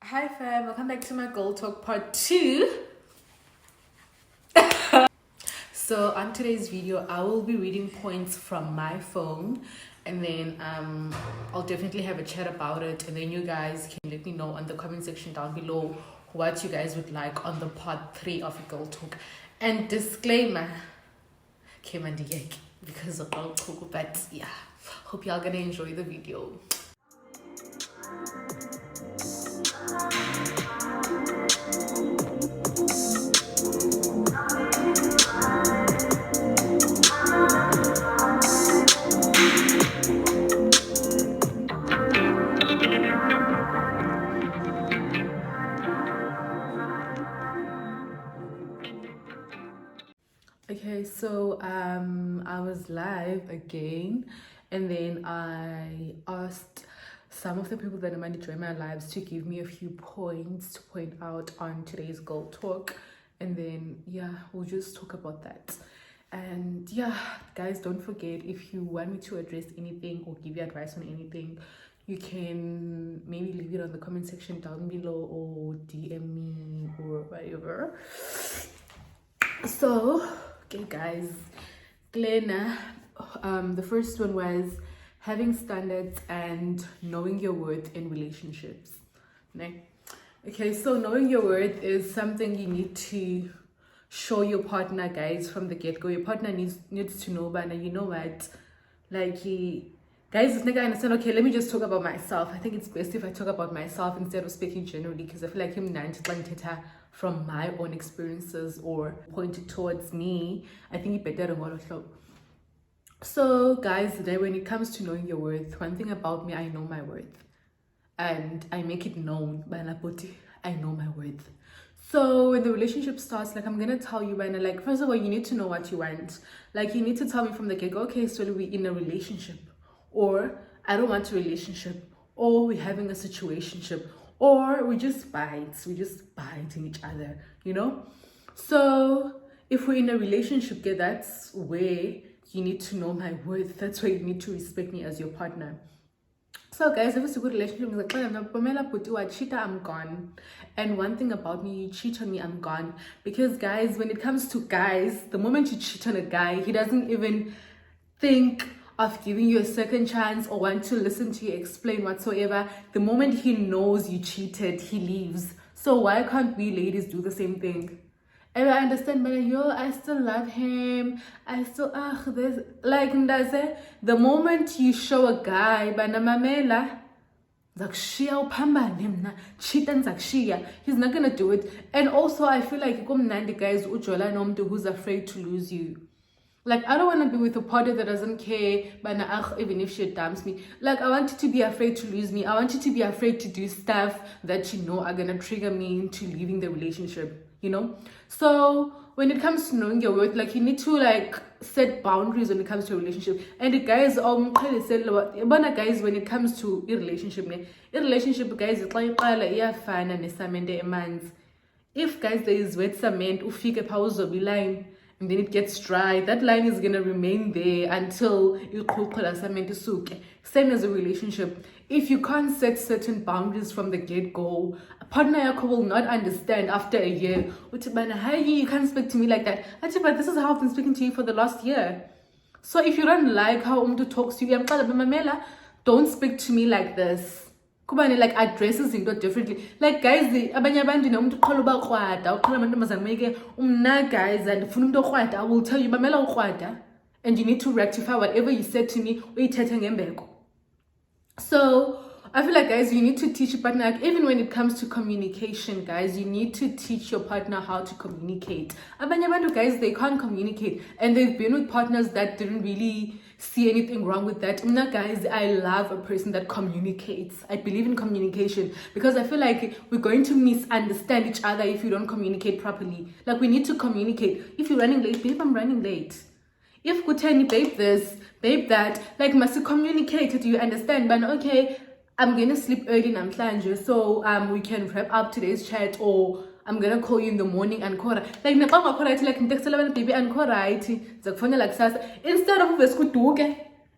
Hi fam, welcome back to my Girl Talk part 2. So on today's video, I will be reading points from my phone, and then I'll definitely have a chat about it, and then you guys can let me know in the comment section down below what you guys would like on the part 3 of Girl Talk. And disclaimer, came on the egg because of Girl Talk, but yeah, hope y'all gonna enjoy the video. Okay, so I was live again, and then I asked some of the people that are going to join my lives to give me a few points to point out on today's Girl Talk, and then yeah, we'll just talk about that. And yeah, guys, don't forget, if you want me to address anything or give you advice on anything, you can maybe leave it on the comment section down below or DM me or whatever. So okay guys, Glenna, the first one was having standards and knowing your worth in relationships. Okay, so knowing your worth is something you need to show your partner, guys, from the get-go. Your partner needs to know, but you know what, like guys, it's not understand. Okay, let me just talk about myself. I think it's best if I talk about myself instead of speaking generally, because I feel like him from my own experiences or pointed towards me. I think it's better than what I thought. So guys, today when it comes to knowing your worth, one thing about me, I know my worth, and I make it known. I know my worth. So when the relationship starts, like, I'm gonna tell you, when like, first of all, you need to know what you want. Like, you need to tell me from the get-go, okay, so we're in a relationship, or I don't want a relationship, or we're having a situationship, or we just biting each other, you know. So if we're in a relationship, that's where you need to know my worth. That's where you need to respect me as your partner. So guys, if it's a good relationship, I'm gone. And one thing about me, you cheat on me, I'm gone. Because guys, when it comes to guys, the moment you cheat on a guy, he doesn't even think of giving you a second chance or want to listen to you explain whatsoever. The moment he knows you cheated, he leaves. So why can't we ladies do the same thing? And I understand, but I still love him. I still, there's like, the moment you show a guy, banamamela, he's not gonna do it. And also, I feel like guys who's afraid to lose you. Like, I don't want to be with a partner that doesn't care, but even if she dumps me. Like, I want you to be afraid to lose me. I want you to be afraid to do stuff that you know are going to trigger me into leaving the relationship, you know? So, when it comes to knowing your worth, like, you need to, like, set boundaries when it comes to a relationship. And the guys, guys, when it comes to a relationship, guys, it's like, if, guys, there is wet cement, ufike pause of the line, and then it gets dry, that line is gonna remain there until you same as a relationship. If you can't set certain boundaries from the get-go, a partner will not understand after a year. You can't speak to me like that. But this is how I've been speaking to you for the last year. So if you don't like how Umdu talks to you, don't speak to me like this. Kubani, like, addresses him differently. Like, guys, abanye abantu nomuntu uqala uba ukrwada, uqala amantombazane meke guys, and ufuna umuntu okrwada, I will tell you, mamela ukrwada, and you need to rectify whatever you said to me, uyithethe ngembeko. So I feel like, guys, you need to teach your partner, like, even when it comes to communication, guys, you need to teach your partner how to communicate. Abanye abantu, guys, they can't communicate, and they've been with partners that didn't really see anything wrong with that. Guys, I love a person that communicates. I believe in communication, because I feel like we're going to misunderstand each other if you don't communicate properly. Like, we need to communicate. If you're running late, babe, I'm running late. If Kuteni, babe this, babe that, like, must communicate. Do you understand? But okay, I'm gonna sleep early namhlanje, so we can wrap up today's chat, or I'm gonna call you in the morning and call like baby and call right, instead of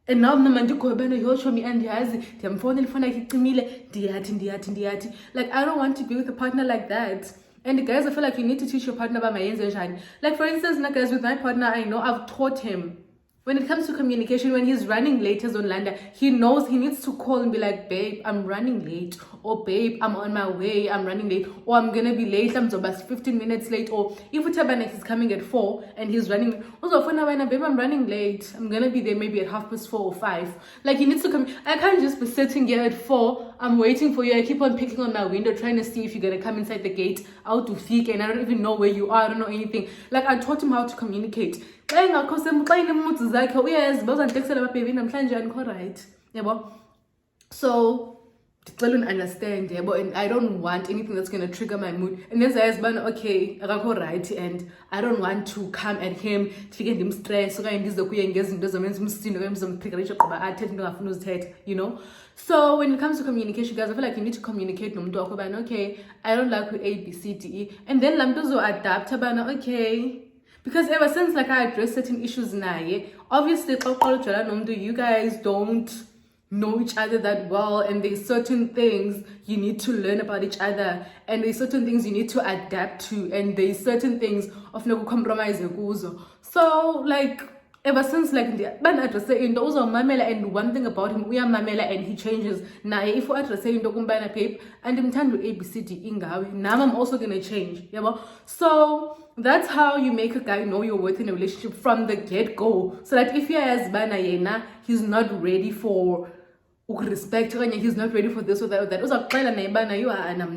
And now mna mandikhoyibana yosho mi andiyazi ndiyamfowunela ifowuni yakhe icimile ndiyathi. Like, I don't want to be with a partner like that. And guys, I feel like you need to teach your partner about mayenze njani. Like, for instance, guys, with my partner, I know I've taught him when it comes to communication, when he's running late as on Landa, he knows he needs to call and be like, babe, I'm running late, or babe, I'm on my way, I'm running late, or I'm gonna be late, I'm just 15 minutes late, or if Utabana is coming at 4 and he's running, also babe, I'm running late, I'm gonna be there maybe at 4:30 or 5. Like, he needs to come. I can't just be sitting here at 4, I'm waiting for you, I keep on picking on my window trying to see if you're gonna come inside the gate out to fika, and I don't even know where you are, I don't know anything. Like, I taught him how to communicate. So don't understand, and I don't want anything that's going to trigger my mood. And then I say, okay, right, and I don't want to come at him to get him stressed, you know. So when it comes to communication, guys, I feel like you need to communicate okay, I don't like with A, B, C, D, E, and then lamdozo adapt okay. Because ever since like I address certain issues now, obviously you guys don't know each other that well, and there's certain things you need to learn about each other, and there's certain things you need to adapt to, and there's certain things of no compromise. So like ever since like ban address into uzawumamela, and one thing about him uyamamela and he changes. Naye if address into kumbana babe and imthanda ABCD ingawe, now I'm also gonna change. So that's how you make a guy know your worth in a relationship from the get-go. So that if you're as bana yena, he's not ready for respect, he's not ready for this or that or that.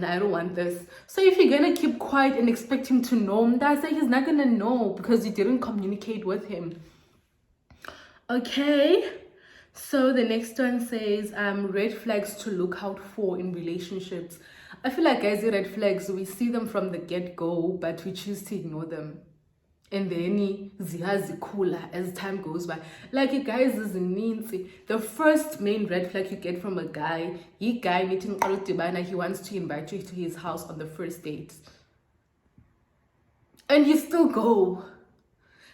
I don't want this. So if you're gonna keep quiet and expect him to know, that's like he's not gonna know because you didn't communicate with him. Okay, so the next one says red flags to look out for in relationships. I feel like, guys, the red flags, we see them from the get-go, but we choose to ignore them. And then zihazikula as time goes by. Like, guys, the first main red flag you get from a guy, he wants to invite you to his house on the first date. And you still go.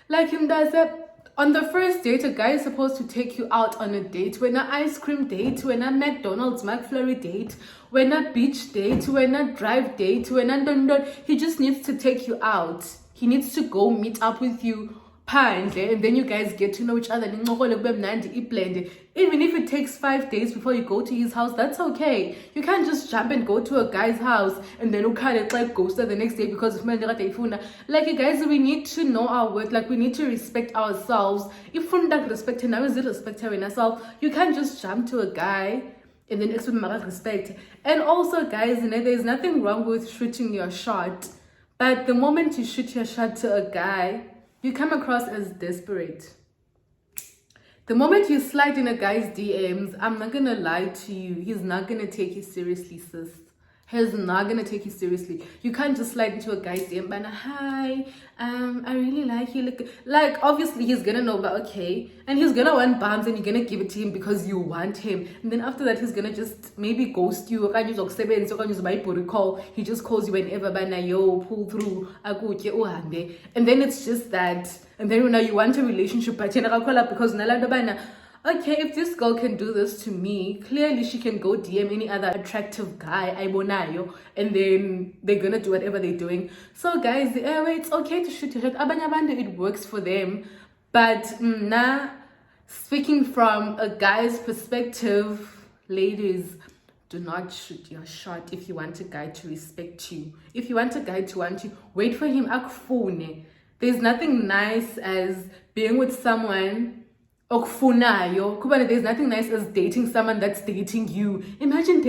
Like him does that. On the first date, a guy is supposed to take you out on a date. When an ice cream date, when a McDonald's McFlurry date, when a beach date, when a drive date, when a he just needs to take you out. He needs to go meet up with you, and then you guys get to know each other. Even if it takes 5 days before you go to his house, that's okay. You can't just jump and go to a guy's house and then like ghost the next day because of like, you guys, we need to know our worth. Like, we need to respect ourselves. If we don't respect him, now is it respect her in ourselves? You can't just jump to a guy and then expect respect. And also, guys, there's nothing wrong with shooting your shot, but the moment you shoot your shot to a guy, you come across as desperate. The moment you slide in a guy's DMs, I'm not gonna lie to you, he's not gonna take you seriously, sis. He's not gonna take you seriously. You can't just slide into a guy's DM and hi, I really like you. Like obviously he's gonna know, but okay, and he's gonna want bums and you're gonna give it to him because you want him. And then after that he's gonna just maybe ghost you. He just calls you whenever, but yo, pull through, and then it's just that. And then now you want a relationship, but because okay, if this girl can do this to me, clearly she can go DM any other attractive guy, and then they're gonna do whatever they're doing. So guys, it's okay to shoot your shot. It works for them. But speaking from a guy's perspective, ladies, do not shoot your shot if you want a guy to respect you. If you want a guy to want you, wait for him akufune. There's nothing nice as being with someone there's nothing nice as dating someone that's dating you. Imagine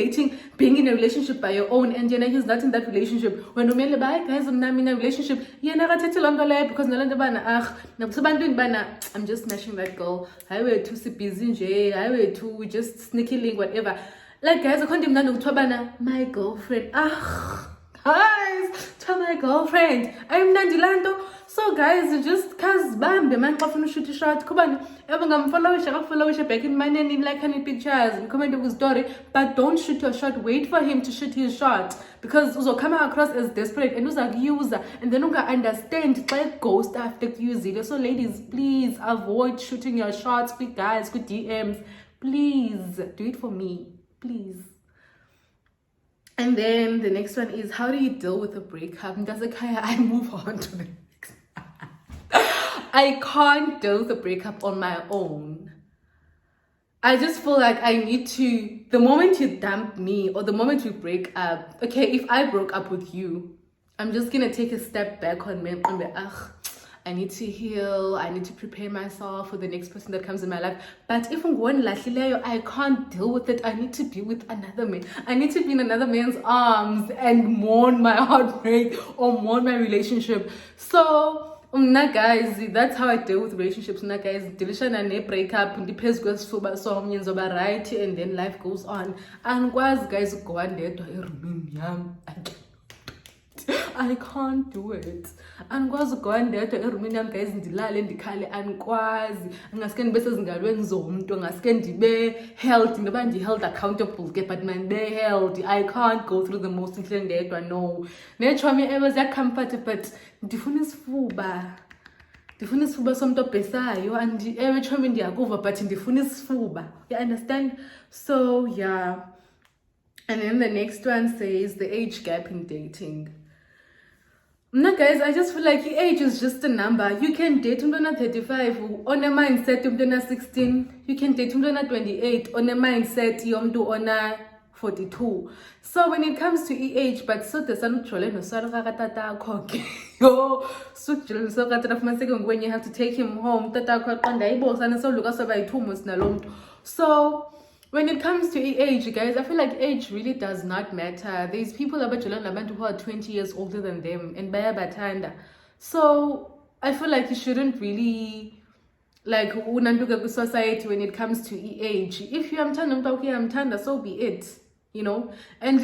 being in a relationship by your own, and he's not in that relationship. When guys, I'm not in a relationship, because I'm just smashing that girl. I were too busy, I were too just sneaky link, whatever. Like, guys, I can't even my girlfriend. Guys, tell my girlfriend, I'm Nandilando. So guys, just cause bam, the man often shoot a shot. Come on, I'm following back in my name like any pictures and comment with story, but don't shoot your shot. Wait for him to shoot his shot because also come across as desperate and a user, and then you can understand like ghost after using. So ladies, please avoid shooting your shots. Please, guys, good DMs. Please do it for me, please. And then the next one is, how do you deal with a breakup? Does it kind of, I move on to the next. I can't deal with a breakup on my own. I just feel like I need to, the moment you dump me or the moment we break up, okay, if I broke up with you, I'm just going to take a step back on me and be, I need to heal. I need to prepare myself for the next person that comes in my life. But if I'm going I can't deal with it. I need to be with another man. I need to be in another man's arms and mourn my heartbreak or mourn my relationship. So, guys, that's how I deal with relationships. Guys, delishana break up, right, and then life goes on. And guys, go on there to I can't do it. Angikwazi ukugondedwa erumini yami guys ndilale ndikhale angikwazi angaske ndibe sezingalweni zomuntu angaske ndibe held ngoba ndi-held accountable ke but man be held I can't go through the most inhle ndedwa no nechomi ewe ziyacomfort but ndifuna isifuba somuntu obhesayo and ewe chomi ndiyakuva but ndifuna isifuba you understand so yeah. And then the next one says the age gap in dating. No, guys, I just feel like age is just a number. You can date umntwana 35 on a mindset umntwana 16. You can date umntwana 28 on a mindset yomntu ona 42. So when it comes to age, but so the son when you have to take him home, so when it comes to age, guys, I feel like age really does not matter. There's people who are 20 years older than them and baya batanda. So I feel like you shouldn't really like unanduka society when it comes to age. If you am tanda, so be it. You know, and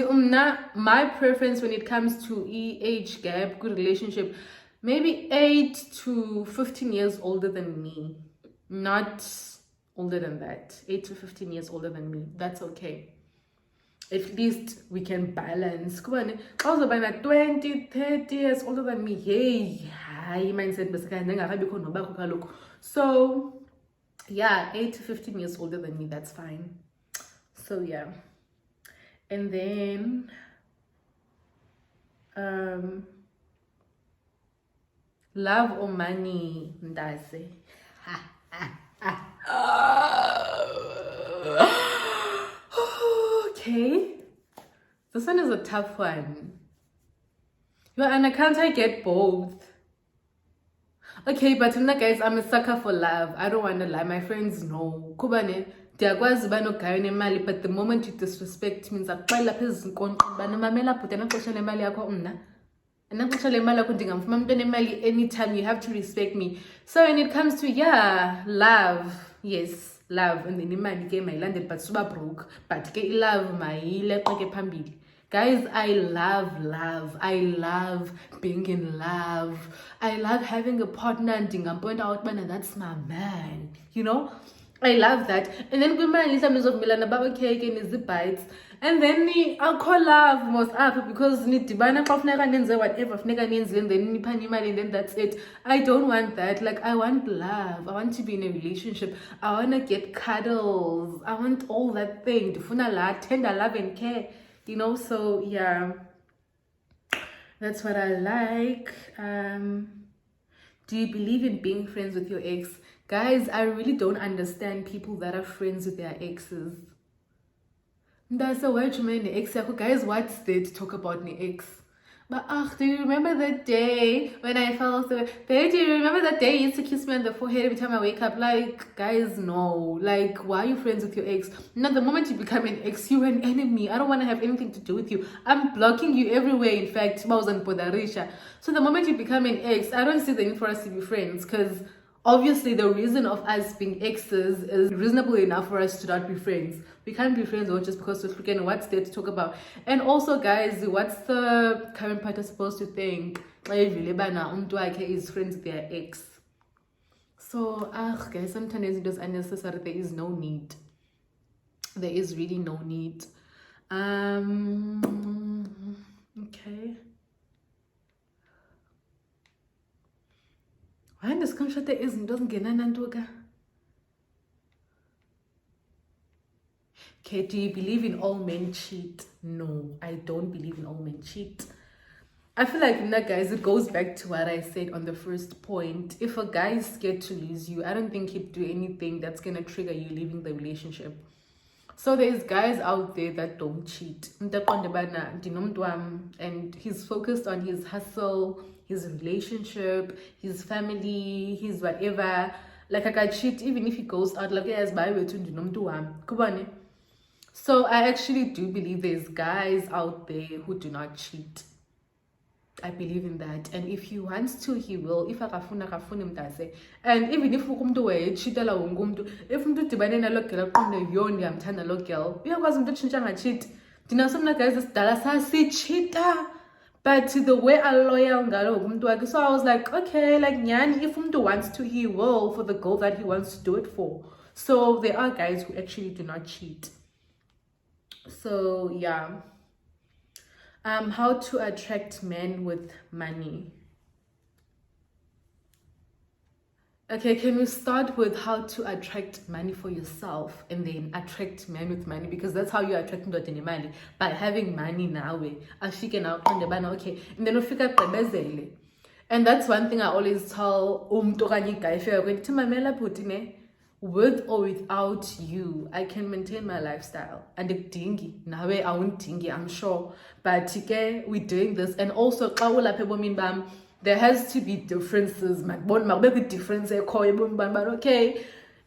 my preference when it comes to age gap, good relationship, maybe 8 to 15 years older than me, not older than that. 8 to 15 years older than me, that's okay. At least we can balance. Come on, also by 20, 30 years older than me, hey, mindset. So yeah, 8 to 15 years older than me, that's fine. So yeah. And then love or money, ndaze. Okay, this one is a tough one. And can't I get both? Okay, but guys, I'm a sucker for love. I don't want to lie. My friends know. Kubane. But the moment you disrespect means that anytime you have to respect me. So when it comes to love, yes, love, and then imali ke my landed but super broke, but ke love my pambili. Guys, I love. I love being in love. I love having a partner and point out, man, that's my man. You know? I love that. And then we might listen of Milan about cake and is the bites. And then I'll call love most up because need to buy whatever and then that's it. I don't want that. Like I want love. I want to be in a relationship. I want to get cuddles. I want all that thing. Tender love and care. You know, so yeah. That's what I like. Do you believe in being friends with your ex? Guys, I really don't understand people that are friends with their exes. That's a word you ex. Guys, what's there to talk about my ex? But do you remember that day when I fell asleep? Babe, do you remember that day you used to kiss me on the forehead every time I wake up? Like, guys, no. Like, why are you friends with your ex? Now, the moment you become an ex, you're an enemy. I don't want to have anything to do with you. I'm blocking you everywhere. In fact, I was on Podarisha. So the moment you become an ex, I don't see the need for us to be friends because obviously the reason of us being exes is reasonable enough for us to not be friends. We can't be friends or just because we're freaking what's there to talk about. And also, guys, what's the current partner supposed to think? Is friends with their ex. So guys, sometimes it is unnecessary. There is no need. There is really no need. Okay. Why in this country there isn't doesn't get nantuka? Okay, do you believe in all men cheat? No, I don't believe in all men cheat. I feel like, guys, it goes back to what I said on the first point. If a guy is scared to lose you, I don't think he'd do anything that's gonna trigger you leaving the relationship. So there's guys out there that don't cheat. And he's focused on his hustle, his relationship, his family, his whatever. Like I can cheat even if he goes out like as by way to. So I actually do believe there's guys out there who do not cheat. I believe in that, and if he wants to, he will. If akafuna mntase, and even if umuntu wayechitela wonke umuntu, if umuntu udibane nalo girl aqonde yo ndiyamthanda lo girl, uyakwazi umuntu utshintsha ngacheat. Thina somna guys esidala sasichita, but the way I loyal ngalo umuntu wakhe. So I was like, okay, like nyani, if umuntu wants to, he will, for the goal that he wants to do it for. So there are guys who actually do not cheat. So yeah. How to attract men with money. Okay, can we start with how to attract money for yourself and then attract men with money, because that's how you attract money, by having money now. Okay, and then ufika. And that's one thing I always tell with or without you, I can maintain my lifestyle. And the dingy, now I won't dingy, I'm sure. But we're doing this, and also there has to be differences. Difference, but okay.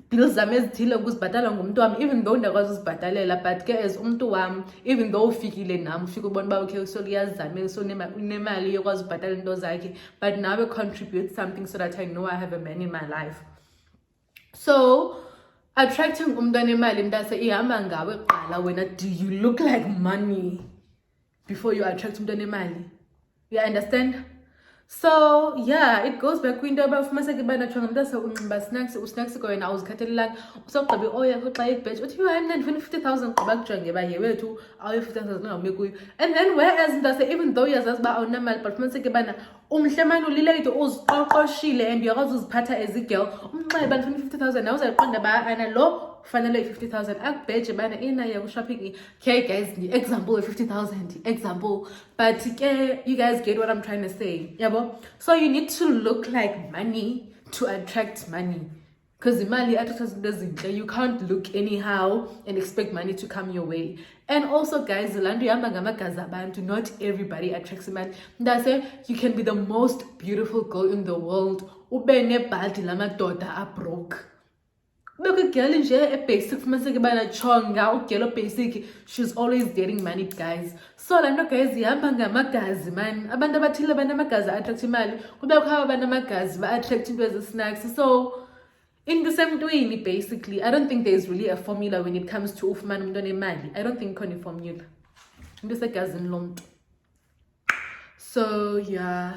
Bills even though but as even though okay, but now I contribute something so that I know I have a man in my life. So attracting do you look like money before you attract mali? You understand? So yeah, it goes back window about snacks going. I was cutting like so oh yeah, bitch. What you I'm 50,000 back to 50,000 and then whereas even though yes as ba normal but umhlemane ulilate uziqoqoshile and uyakuziphatha as a girl 50,000 now uzayiqonda ba ana lo fanele 50,000 akubheje bana ina ya shopping. Okay guys, the example of 50,000 example, but you guys get what I'm trying to say. Yeah, so you need to look like money to attract money, because you can't look anyhow and expect money to come your way. And also guys, not everybody attracts a man. That's it. You can be the most beautiful girl in the world, broke. Look at girl in a basic basic, she's always dating money guys. So I know guys man attract mali attract as snacks. So in the same way, basically, I don't think there's really a formula when it comes to ufman mali. I don't think any formula. I'm just like cousin lumped. So yeah.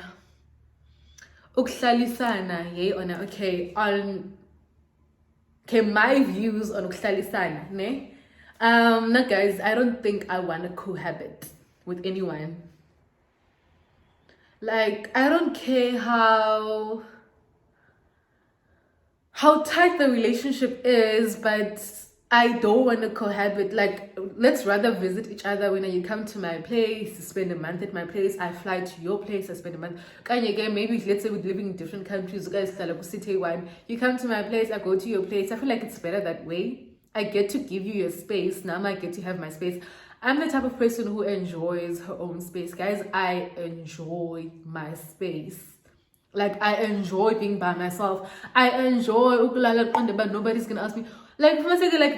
Ukuhlalisana, yay or no? Okay, my views on ukuhlalisana, ne? Now guys, I don't think I want to cohabit with anyone. Like, I don't care how tight the relationship is, but I don't want to cohabit. Like, let's rather visit each other. When you come to my place, you spend a month at my place, I fly to your place, I spend a month. Maybe let's say we're living in different countries, you guys you come to my place, I go to your place. I feel like it's better that way. I get to give you your space, now I get to have my space. I'm the type of person who enjoys her own space. Guys, I enjoy my space. Like, I enjoy being by myself. I enjoy but nobody's gonna ask me. Like,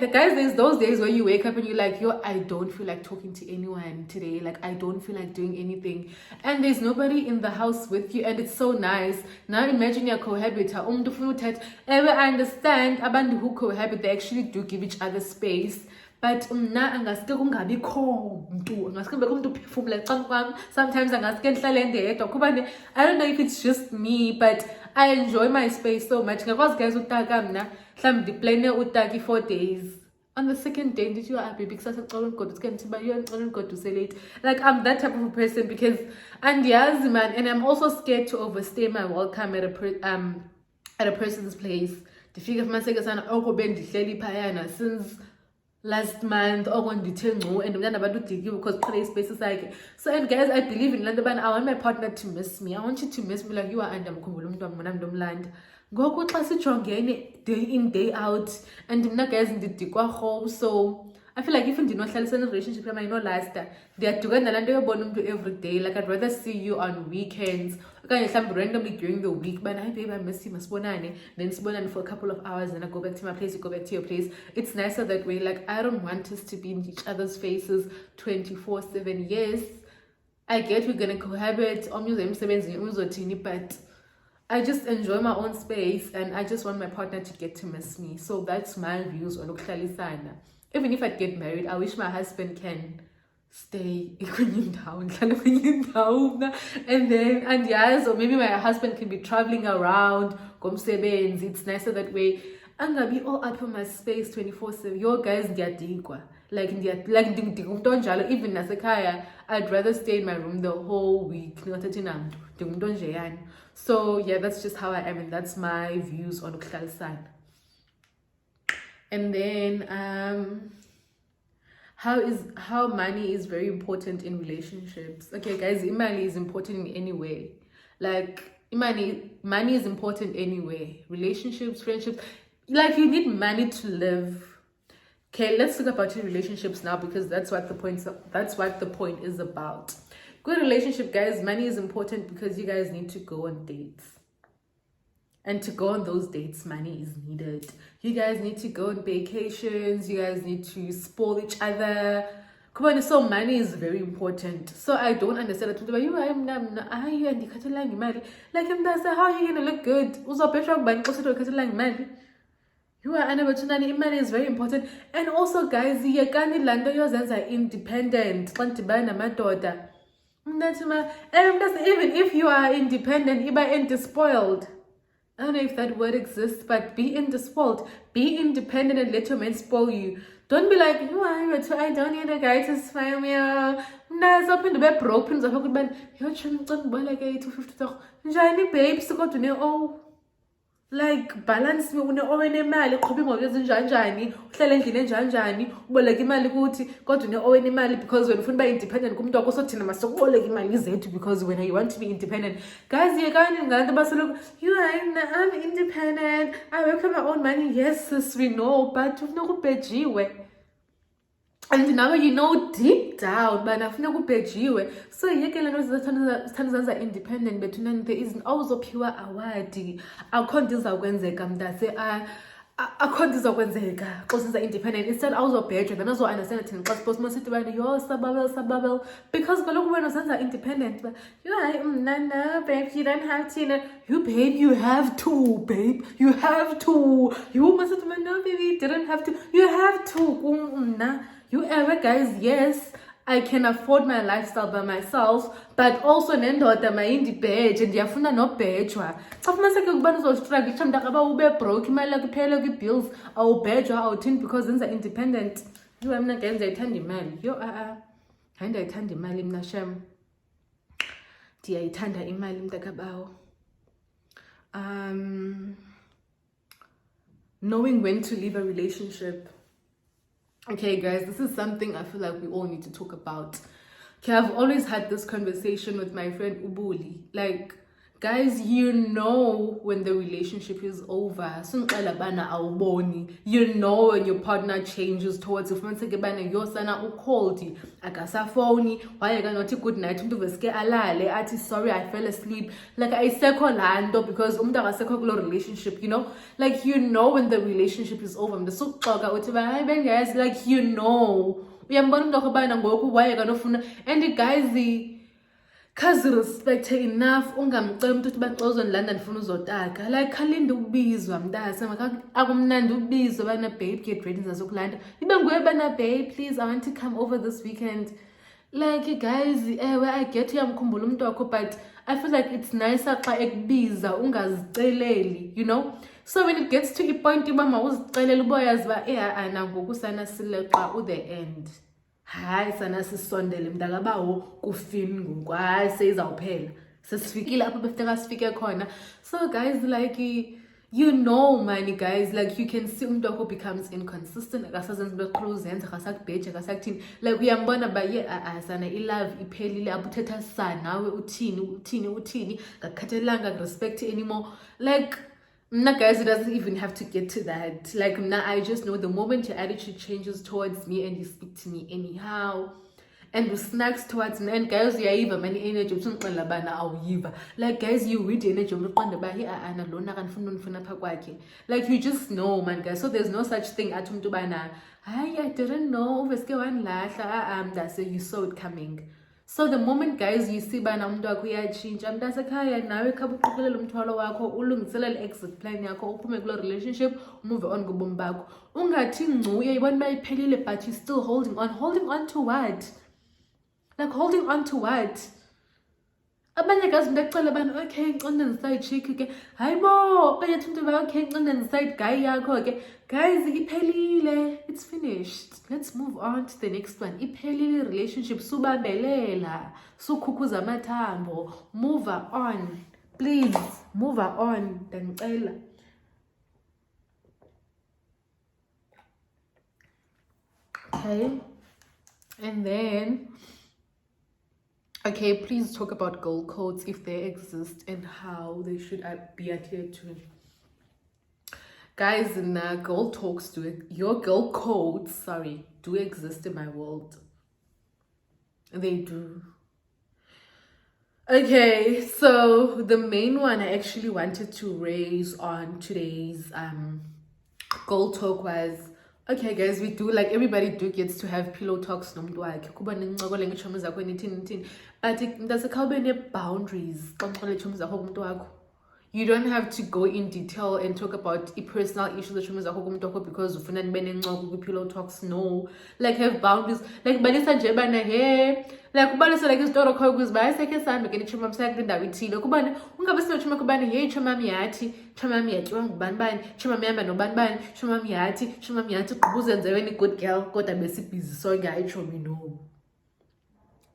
the guys, there's those days where you wake up and you're like, yo, I don't feel like talking to anyone today. Like, I don't feel like doing anything. And there's nobody in the house with you, and it's so nice. Now imagine you're cohabiter. I understand, abantu who cohabit, they actually do give each other space. But sometimes I don't know if it's just me, but I enjoy my space so much. Guys, plan 4 days. On the second day, did you happy because like I'm that type of a person, because and yes, man, and I'm also scared to overstay my welcome at a person's place. The figure of my second since last month or when and then about to because play spaces like so. And guys, I believe in London. I want my partner to miss me. I want you to miss me like you are, and I'm land. Go class day in, day out, and guys in the home. So I feel like even do not in a relationship, I might not last that. They are together and they're born every day. Like I'd rather see you on weekends. Okay, some randomly during the week, but I babe, I miss you, then spoon for a couple of hours, and I go back to my place, you go back to your place. It's nicer that way. Like I don't want us to be in each other's faces 24/7. Yes, I get we're gonna cohabit, but I just enjoy my own space, and I just want my partner to get to miss me. So that's my views on ukuhlalisana. Even if I get married, I wish my husband can stay in town, and then, and yes, or maybe my husband can be traveling around, it's nicer that way. I'm gonna be all up in my space 24/7. Your guys, like even as a kaya, I'd rather stay in my room the whole week. So yeah, that's just how I am, and that's my views on ukuhlalisana. And then how money is very important in relationships. Okay guys, money is important in any way. Like money is important anyway. Relationships, friendships, like you need money to live. Okay, let's talk about your relationships now, because that's what the point is about. Good relationship, guys, money is important because you guys need to go on dates. And to go on those dates, money is needed. You guys need to go on vacations. You guys need to spoil each other. Come on, so money is very important. So I don't understand that. Like, how are you gonna look good? You are unable. Money is very important. And also, guys, you can't independent. Even if you are independent, you are spoiled. I don't know if that word exists, but be indespoiled. Be independent and let your man spoil you. Don't be like, I don't need a guy to spoil me. That's open the bed broken. So good man. You're trying to like 250. Johnny babes to go to know. Like balance me une owene imali qhubhe ngokuyenza njani uhlele endlini njani uboleka imali ukuthi kodwa une owene imali because wena ufuna uba independent kumuntu wakho sothina masokuboleka imali zethu because when you want to be independent. Guys, you can't ngabantu basoloko I'm independent, I work for my own money. Yes sis, we know, but ufuna ukubhejiwe. And now you know deep down, but I've never paid you. So you can know that are independent, but there is also pure award. Our conditions are when they come that say, I conditions are when they go, because independent. Instead, also better than also understand it in class post most of the your sababel, because Golo when are independent. But you are babe, you don't have to, you babe, you have to, babe, you have to. You must no, baby, didn't have to, you have to. You ever guys, yes, I can afford my lifestyle by myself, but also nendoda mayindi badge and yafuna no badge wa. Afumase ke kubana uzostruggle chamda kaba ube broke imali kuphela ku bills awu badge awuthini because zenza independent. You mina ngenza ithanda imali. Yo handa ithanda imali mina shem. Ndiyayithanda imali mntakabawo. Knowing when to leave a relationship. Okay guys, this is something I feel like we all need to talk about. Okay, I've always had this conversation with my friend Ubuli. Like, Guys, you know when the relationship is over. You know when your partner changes towards you. Fumaniseke bana yosana ucold, akasafoni, why not good night, umntu veske alale, ati sorry I fell asleep. Like ayisekho lando because umntu akasekho kulo relationship, you know? Like you know when the relationship is over. Guys, like you know. Uyambona umntu akubana ngoku why kanofuna. And guys, cause respect her enough ungamcela umuntu uthi baxozo London ndifuna uzotaka like khalinde ukubizwa mntase akumnandi ukubizwa bana babe get ready ndizazokulanda ibe nguye bana babe please I want to come over this weekend. Like guys, I get uyamkhumbula umuntu wakho but I feel like it's nicer xa ekubiza ungaziceleli, you know? So when it gets to a point uba mawuzicelele uboyazi ba nangoku sana sileqa the end. Hayi sana sisondele mntakabawo kufini ngoku hayi seyizawuphela sesifikile apho befika sifike khona. So guys, like you know man, guys, like you can see umuntu wakho becomes inconsistent, akasazenza into eqhula uzenza, akasakubheja, akasakuthini, like uyambona ba sana ilove iphelile apho uthetha sana nawe uthini ngakukhathalelanga respect anymore. Like guys, it doesn't even have to get to that. Like I just know the moment your attitude changes towards me and you speak to me anyhow and you snacks towards me, and guys uyayiva mani energy uthixela bana awuyiva. Like guys, you with energy umqonde ba ana lona kanifuna unifuna pha kwakhe. Like you just know man guys. So there's no such thing athi umuntu bana hayi I didn't know uveske wanilahla that's it, you saw it coming. So the moment guys you see bana umuntu wakho uyatshintsha mntasekhaya nawe khaba uqokelela umthwalo wakho ulungiselela exit plan yakho uphume kulo relationship move on ngobomi bakho ungathi ngcu uyayibona bayiphelile but you still holding on to what? Like holding on to what? Abanye guys ndacela bana okay ngicinde ndiside chick ke hayibo banye umuntu ba okay ngicinde ndiside guy yakho ke guys iphelile, it's finished, let's move on to the next one. Iphelile relationship subambelela sukhukhuza amathambo, move on please, move on ndicela. Okay, and then okay, please talk about girl codes if they exist and how they should be adhered to. Guys, in girl talks your girl codes, do exist in my world. They do. Okay, so the main one I actually wanted to raise on today's girl talk was, okay guys, we do, like everybody gets to have pillow talks nomntu wakhe kuba nincokole ngeetshomi zakho nithini but mntasekhawube ne-boundaries xa uncokola itshomi zakho kumntu wakho. You don't have to go in detail and talk about personal issues etshomi zakho kumntu wakho because ufuna nibe nencoko kwi-pillow talks. No, like have boundaries. Like balisa nje bana he like ubalisa like isitori kho ukuze bayisekhe sambe ke nitshomi amsaka kwindawo ithile kubana ungabe sinotshomi kubana hey chomami yathi chomami yatyiwa ngubani bani chomami yahamba nobani bani chomami yathi ubuzenze wena good girl kodwa besibhizi sonke ayitshomi no.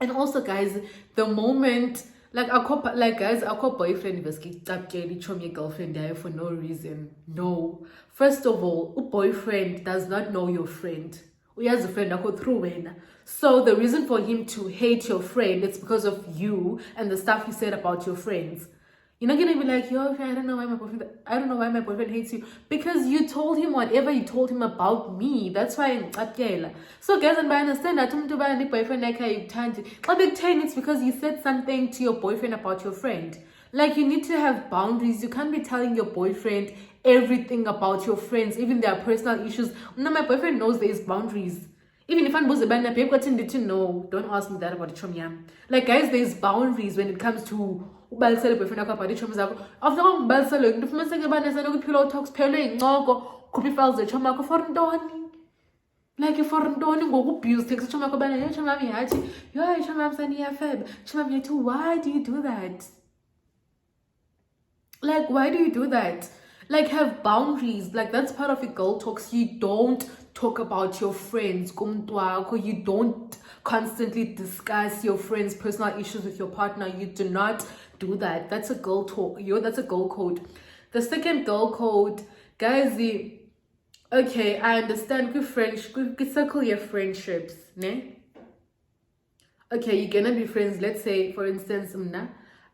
And also guys, the moment guys, akho boyfriend veske icapukela ichomi ye-girlfriend yayo for no reason. No, first of all, a boyfriend does not know your friend. Uyazi friend akho through wena. So the reason for him to hate your friend, it's because of you and the stuff you said about your friends. You're not gonna be like, yo, I don't know why my boyfriend hates you, because you told him whatever you told him about me. That's why I'm. So guys, and I understand that boyfriend it's because you said something to your boyfriend about your friend. Like you need to have boundaries. You can't be telling your boyfriend everything about your friends, even their personal issues. No, my boyfriend knows there is boundaries. Even if I'm bana babe to know, don't ask me that about chomyam. Like guys, there's boundaries when it comes to ubalisele boyfriend akho about ichomi zakho. After ubalisele ngifumaniseke bana sana kwi-pillow talks phela incoko khupha i-files zechomi yakho for ntoni. Like for ntoni ngokubuse text ichomi yakho bana hey chomami yathi yo ichomi yam sani iyafeba chomami yathi. Why do you do that? Like why do you do that? Like have boundaries. Like that's part of your girl talks. You don't talk about your friends you don't constantly discuss your friends' personal issues with your partner. You do not do that. That's a girl talk. That's a girl code. The second girl code, guys, okay, I understand circle your friendships, ne? Okay, you're gonna be friends. Let's say, for instance,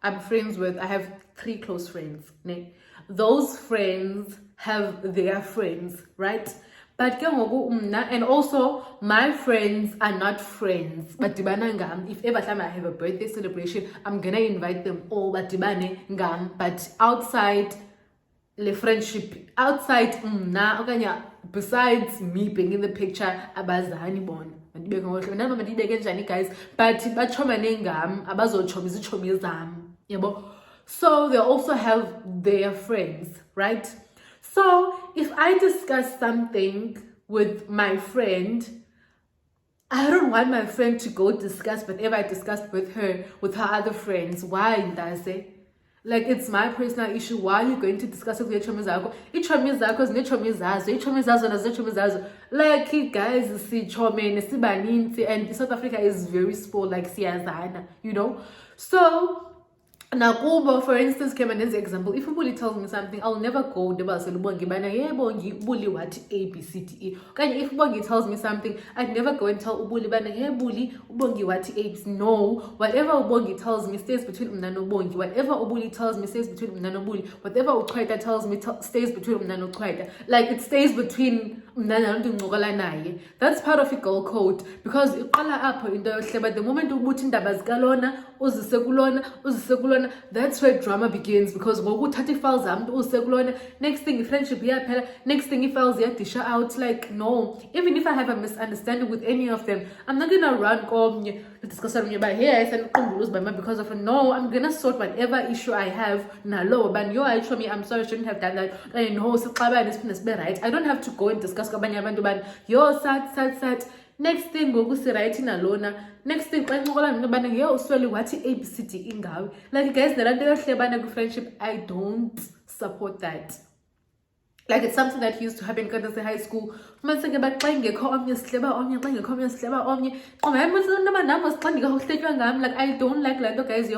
I'm friends with, I have 3 close friends. Ne? Those friends have their friends, right? But and also my friends are not friends. But if ever time I have a birthday celebration, I'm gonna invite them all. But outside the friendship, outside besides me being in the picture, abazani bon. Guys, but so they also have their friends, right? So if I discuss something with my friend, I don't want my friend to go discuss whatever I discussed with her other friends. Why does it? Like, it's my personal issue. Why are you going to discuss it with your chomi zako? Ichomi zako zinechomi zazo, ichomi zazo nazechomi zazo. Like, guys, see chomi nesibaninzi, and South Africa is very small, like siyazana, you know. So now, Kuba, for instance, came an example. If a bully tells me something, I'll never go the bully what A, B, C, D, E. Okay, if Bongi tells me something, I'd never go and tell Ubuli bana bully Ubongi what A, B, C. No, whatever Ubongi tells me stays between Umnano Bongi. Whatever Ubuli tells me stays between Umnano Bully. Whatever Ukwaita tells me stays between Umnano Ukwaita. Like, it stays between Umnano. That's part of the girl code, because but the moment Ubutin Dabazgalona, Uzisekulona, that's where drama begins, because next thing friendship next thing he files disha out. Like, no, even if I have a misunderstanding with any of them, I'm not gonna run discuss by here because of no, I'm gonna sort whatever issue I have. I'm sorry, I shouldn't have done that. I know right. I don't have to go and discuss yo sad. Next thing writing alone. Next thing what ABCD ingawe. Like, guys, the friendship, I don't support that. Like, it's something that used to happen in high school. Like, I don't like guys,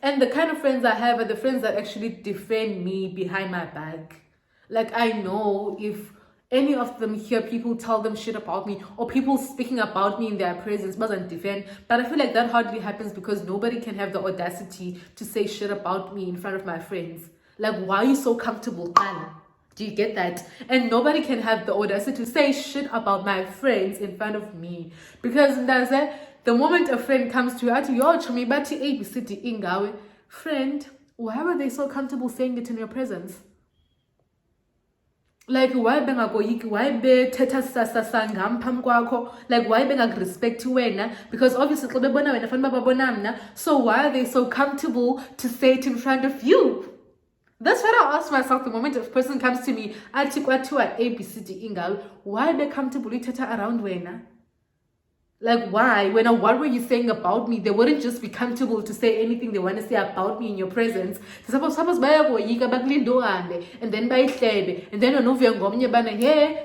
and the kind of friends I have are the friends that actually defend me behind my back. Like, I know if any of them hear people tell them shit about me, or people speaking about me in their presence, mustn't defend. But I feel like that hardly happens, because nobody can have the audacity to say shit about me in front of my friends. Like, why are you so comfortable, Anna? Do you get that? And nobody can have the audacity to say shit about my friends in front of me, because the moment a friend comes to you, friend, why were they so comfortable saying it in your presence? Like, why bengakoyiki, why be teta sasangam pam kwakho? Like, why respect wena? Because obviously so why are they so comfortable to say it in front of you? That's what I ask myself the moment a person comes to me, why be comfortable to teta around wena? Like, why? What were you saying about me? They wouldn't just be comfortable to say anything they want to say about me in your presence. Suppose and then by Hlebe, and then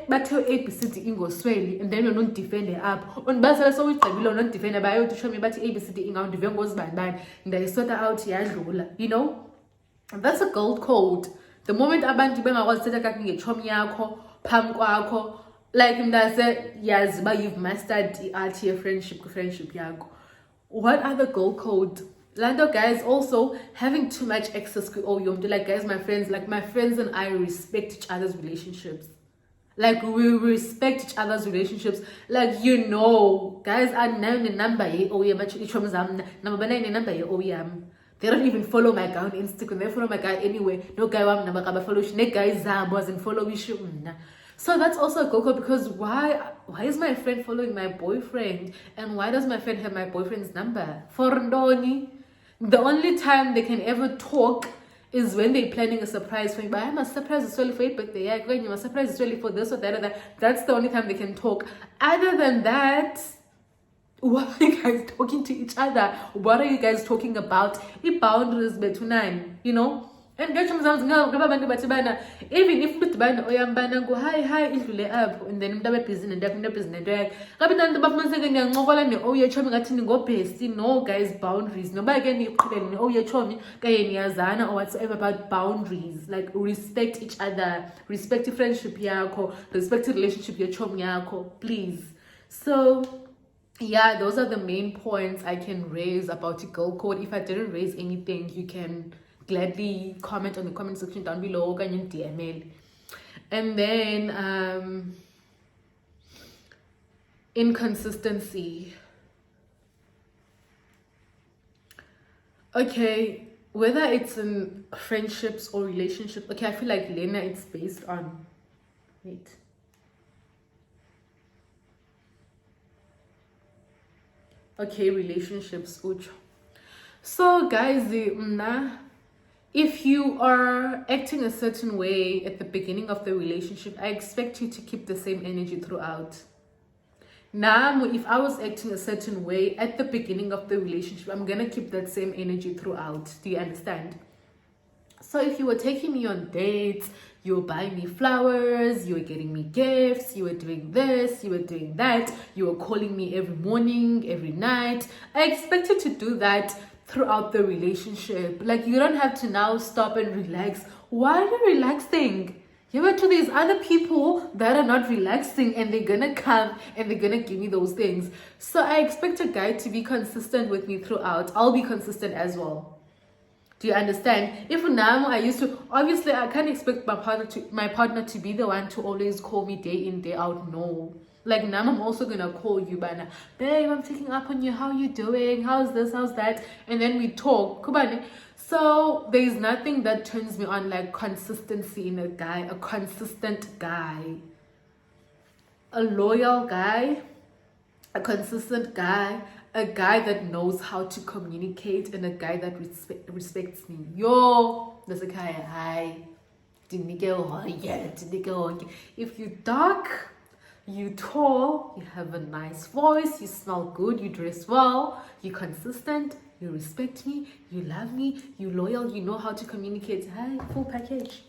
but ABCD ingosweli, and then you don't defend it up. On Basel, so it's not defend about to show me about ABCD ingound defend goes by, and they sort out you know? That's a gold code. The moment abantu bengawazi setha ngechomi yakho phambi kwakho, like yes, but you've mastered the art here, friendship yakho. What other gold code? Lando, guys, also having too much access to like, guys, my friends and I respect each other's relationships. Like, we respect each other's relationships. Like, you know, guys, I know the number they don't even follow my guy on Instagram. They follow my guy anyway. No guy follow guy wasn't follow issue. So that's also a go-go, because why is my friend following my boyfriend? And why does my friend have my boyfriend's number? For Ndoni, the only time they can ever talk is when they're planning a surprise for me. But I'm a surprise is really for your birthday. Yeah, going a surprise is really for this or that or that. That's the only time they can talk. Other than that, what are you guys talking to each other? What are you guys talking about? The boundaries between, you know? And even if oyambana go hi idlule apho, and then umuntu busy nento yakhe ngabe nanto bafumaniseke niyancokola ne-oyechomi ngathi ningobhesti. No, guys, boundaries. Noba ke niqhubele ne-oyechomi kaye niyazana or whatsoever, about boundaries. Like, respect each other, respect friendship yakho, respect relationship yechomi yakho, please. So yeah, those are the main points I can raise about the girl code. If I didn't raise anything, you can gladly comment on the comment section down below. Can you DM? And then inconsistency. Okay, whether it's in friendships or relationship. Okay, I feel like Lena, it's based on, wait. Okay, relationships. Uch. So guys, if you are acting a certain way at the beginning of the relationship, I expect you to keep the same energy throughout. Now, if I was acting a certain way at the beginning of the relationship, I'm gonna keep that same energy throughout. Do you understand? So if you were taking me on dates, you were buying me flowers, you were getting me gifts, you were doing this, you were doing that, you were calling me every morning, every night, I expect you to do that throughout the relationship. Like, you don't have to now stop and relax. Why are you relaxing? You know, to these other people that are not relaxing, and they're gonna come and they're gonna give me those things. So I expect a guy to be consistent with me throughout. I'll be consistent as well. Do you understand? If now I used to, obviously I can't expect my partner to be the one to always call me day in, day out. No. Like, now I'm also gonna call you, Bana. Babe, I'm checking up on you. How you doing? How's this? How's that? And then we talk. Kubane. So there's nothing that turns me on like consistency in a guy, a consistent guy, a loyal guy, a consistent guy, a guy that knows how to communicate, and a guy that respects me. Yo, there's a guy. Hi. If you dark, you tall, you have a nice voice, you smell good, you dress well, you're consistent, you respect me, you love me, you loyal, you know how to communicate. Hi, full package.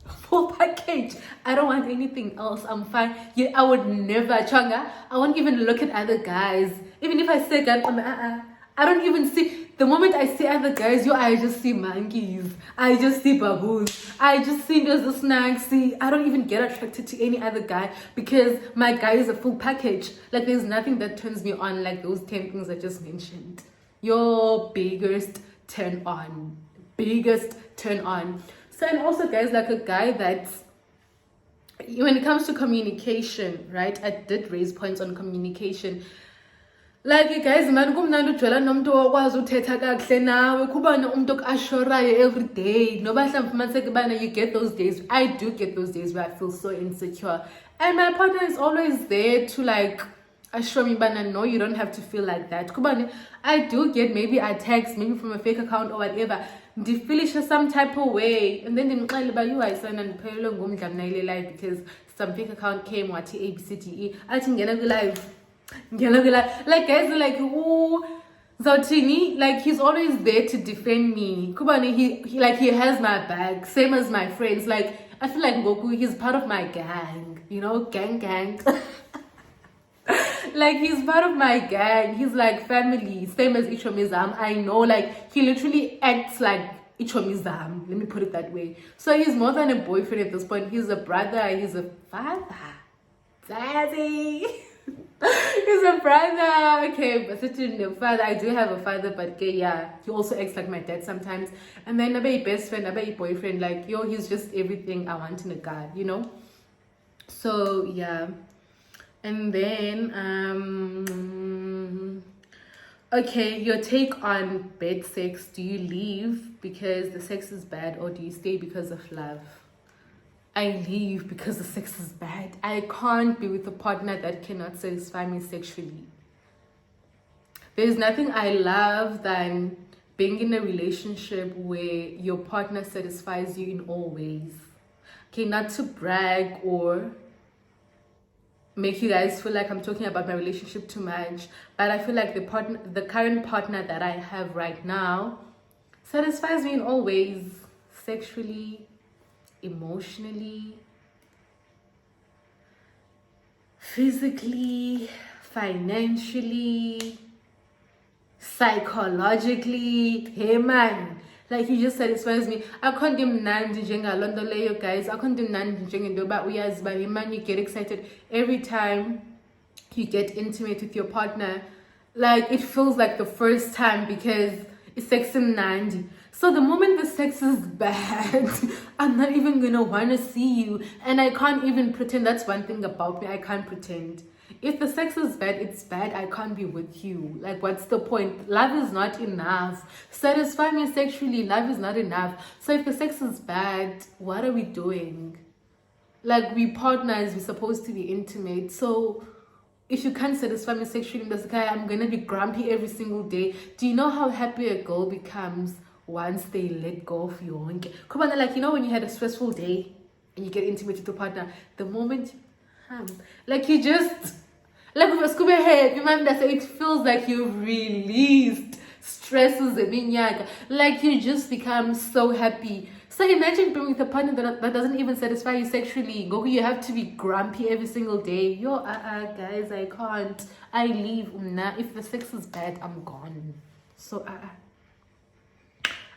Full package. I don't want anything else. I'm fine. Yeah, I would never, Changa. I won't even look at other guys. Even if I say God, I don't even see. The moment I see other guys, I just see monkeys. I just see baboons. I just see those snacks. See, I don't even get attracted to any other guy because my guy is a full package. Like, there's nothing that turns me on like those 10 things I just mentioned. Your biggest turn on. Biggest turn on. So, and also guys, like a guy that's, when it comes to communication, right? I did raise points on communication. Like, guys, man, kumnandi ujwela nomuntu okwazi uthetha kahle nawe, kuba umuntu ashorayo every day. Noba mhlawumbe bana, you get those days. I do get those days where I feel so insecure. And my partner is always there to like assure me, bana, no, you don't have to feel like that. Kuba, I do get maybe a text, maybe from a fake account or whatever. Feeling some type of way, and then you I send and live because some fake account came what ABCDE. I think live. Like guys are like, oh, Zautini, like he's always there to defend me. Kubani, he has my back, same as my friends. Like, I feel like Goku, he's part of my gang, you know, gang. Like, he's part of my gang. He's like family, same as Ichomizam. I know, like, he literally acts like Ichomizam. Let me put it that way. So he's more than a boyfriend at this point. He's a brother. He's a father. Daddy. He's a brother. Okay, but such a father. I do have a father, but okay, yeah, he also acts like my dad sometimes. And then a best friend, a boyfriend. Like, yo, he's just everything I want in a guy, you know. So yeah. And then, okay, your take on bed sex. Do you leave because the sex is bad, or do you stay because of love? I leave because the sex is bad. I can't be with a partner that cannot satisfy me sexually. There's nothing I love than being in a relationship where your partner satisfies you in all ways. Okay, not to brag or make you guys feel like I'm talking about my relationship too much, but I feel like the current partner that I have right now satisfies me in all ways, sexually, emotionally, physically, financially, psychologically. Hey man, like, he just satisfies me. I can't do nandi njengalonto leyo, guys. I can't do nandi njengendoba uyaziba. Hey man, you get excited every time you get intimate with your partner, like it feels like the first time because it's sex and nandi. So the moment the sex is bad, I'm not even gonna wanna see you, and I can't even pretend. That's one thing about me, I can't pretend. If the sex is bad, it's bad. I can't be with you. Like, what's the point? Love is not enough. Satisfy me sexually, love is not enough. So if the sex is bad, what are we doing? Like, we partners, we're supposed to be intimate. So if you can't satisfy me sexually, that's okay, I'm gonna be grumpy every single day. Do you know how happy a girl becomes once they let go of you? Come on, like, you know, when you had a stressful day and you get intimate with your partner, the moment like you just, like with a scuba head, you mind that it feels like you've released stresses and minyaga. Like you just become so happy. So imagine being with a partner that doesn't even satisfy you sexually. Go, you have to be grumpy every single day. Yo, guys, I can't. I leave. Nah, if the sex is bad, I'm gone. So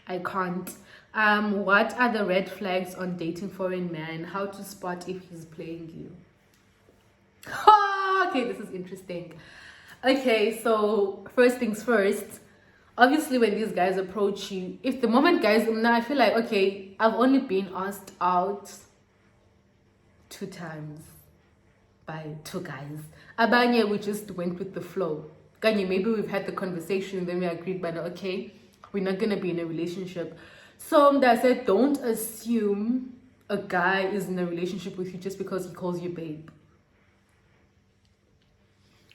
I can't. What are the red flags on dating foreign man? How to spot if he's playing you? Okay, this is interesting. Okay, so first things first, obviously when these guys approach you, if the moment guys, now I feel like, okay, I've only been asked out 2 times by 2 guys. Abanye, we just went with the flow. Kanye, maybe we've had the conversation, then we agreed, but okay, we're not gonna be in a relationship. So I said, don't assume a guy is in a relationship with you just because he calls you babe.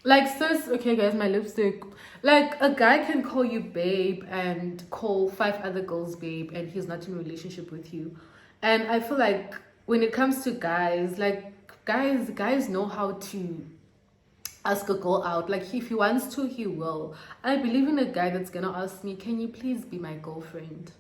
Like, sis, okay guys, my lipstick. Like, a guy can call you babe and call 5 other girls babe, and he's not in a relationship with you. And I feel like when it comes to guys, like guys know how to ask a girl out. Like, if he wants to, he will. I believe in a guy that's gonna ask me, can you please be my girlfriend?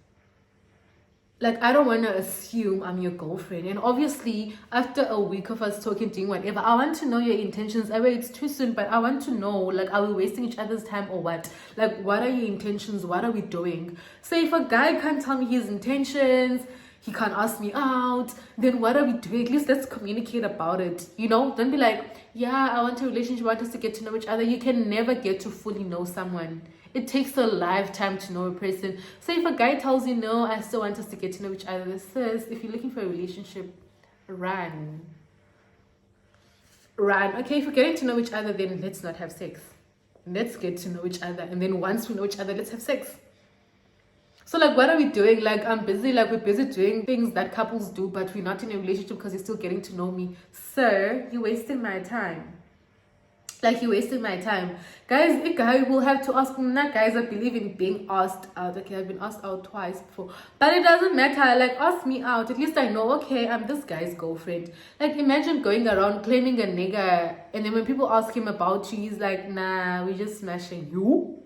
Like, I don't want to assume I'm your girlfriend. And obviously, after a week of us talking, doing whatever, I want to know your intentions. I mean, it's too soon, but I want to know, like, are we wasting each other's time or what? Like, what are your intentions? What are we doing? So if a guy can't tell me his intentions, he can't ask me out, then what are we doing? At least let's communicate about it. You know, don't be like, yeah, I want a relationship, I want us to get to know each other. You can never get to fully know someone. It takes a lifetime to know a person. So if a guy tells you, no, I still want us to get to know each other, this says, if you're looking for a relationship, run. Okay, if we're getting to know each other, then let's not have sex. Let's get to know each other. And then once we know each other, let's have sex. So, like, what are we doing? Like, I'm busy, like, we're busy doing things that couples do, but we're not in a relationship because you're still getting to know me. Sir, you're wasting my time. Like, you're wasting my time. Guys, a guy will have to ask me. Nah, guys, I believe in being asked out. Okay, I've been asked out twice before. But it doesn't matter. Like, ask me out. At least I know, okay, I'm this guy's girlfriend. Like, imagine going around claiming a nigga. And then when people ask him about you, he's like, nah, we're just smashing you.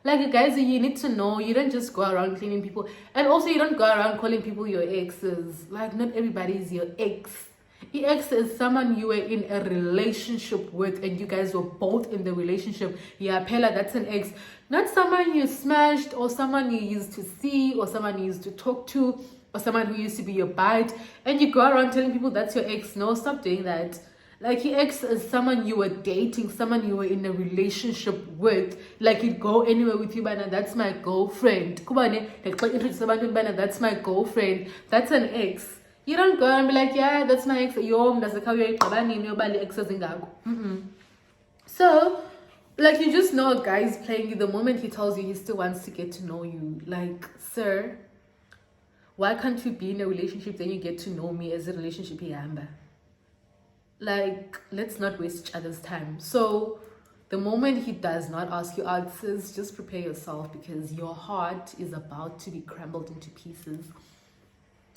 Like, guys, you need to know, you don't just go around claiming people. And also, you don't go around calling people your exes. Like, not everybody is your ex. Ex is someone you were in a relationship with and you guys were both in the relationship. Yeah, Pella, that's an ex. Not someone you smashed or someone you used to see or someone you used to talk to or someone who used to be your bite. And you go around telling people that's your ex. No, stop doing that. Like, your ex is someone you were dating, someone you were in a relationship with. Like, you'd go anywhere with you, but that's my girlfriend. That's my girlfriend. That's an ex. You don't go and be like, yeah, that's my ex. So, like, you just know a guy's playing you the moment he tells you he still wants to get to know you. Like, sir, why can't you be in a relationship then you get to know me as a relationship yamba? Like, let's not waste each other's time. So the moment he does not ask you out, sis, just prepare yourself because your heart is about to be crumbled into pieces.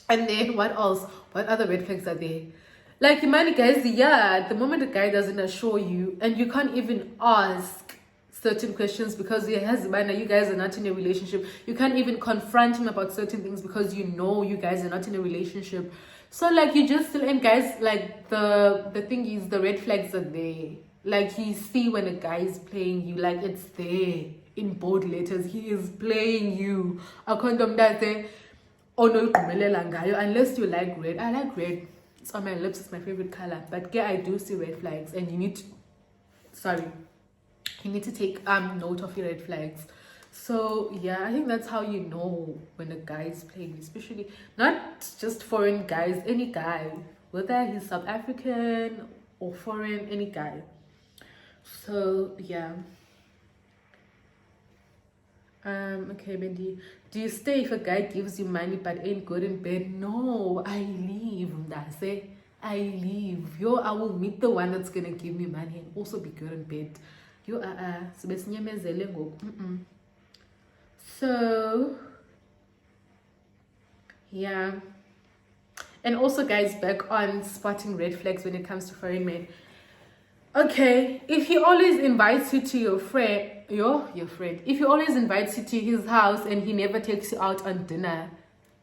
And then what else? What other red flags are there? Like, money, guys, yeah, the moment a guy doesn't assure you and you can't even ask certain questions because he has you guys are not in a relationship. You can't even confront him about certain things because you know you guys are not in a relationship. So, like, you just still, and guys, like, the thing is, the red flags are there. Like, you see when a guy is playing you, like, it's there in bold letters. He is playing you. A condom that say, oh no, unless you like red. I like red. It's on my lips. It's my favorite color. But yeah, I do see red flags, and you need sorry, you need to take note of your red flags. So yeah, I think that's how you know when a guy is playing, especially not just foreign guys, any guy, whether he's South African or foreign, any guy. So yeah. Okay, Bendy. Do you stay if a guy gives you money but ain't good in bed? No, I leave. I leave. Yo, I will meet the one that's gonna give me money and also be good in bed. Yo, so yeah. And also, guys, back on spotting red flags when it comes to foreign men. Okay, if he always invites you to your friend, if he always invites you to his house and he never takes you out on dinner,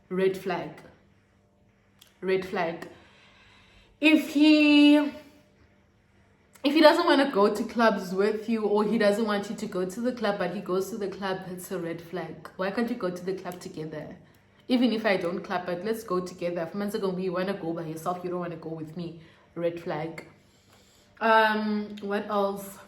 red flag. Red flag. If he doesn't want to go to clubs with you, or he doesn't want you to go to the club but he goes to the club, it's a red flag. Why can't you go to the club together? Even if I don't club, but let's go together. If months ago you want to go by yourself, you don't want to go with me, red flag. What else?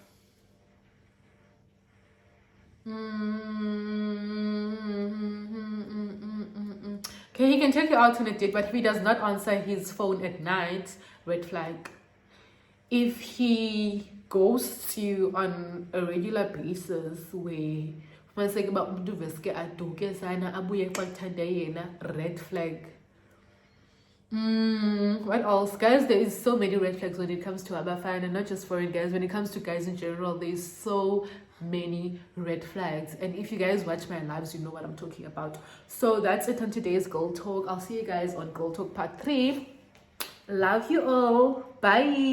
Okay, he can take you out on a date, but if he does not answer his phone at night, red flag. If he ghosts you on a regular basis, where red flag. What else? Guys, there is so many red flags when it comes to Abafan, and not just foreign guys. When it comes to guys in general, there's so many red flags. And if you guys watch my lives, you know what I'm talking about. So that's it on today's Girl Talk. I'll see you guys on Girl Talk Part 3. Love you all. Bye.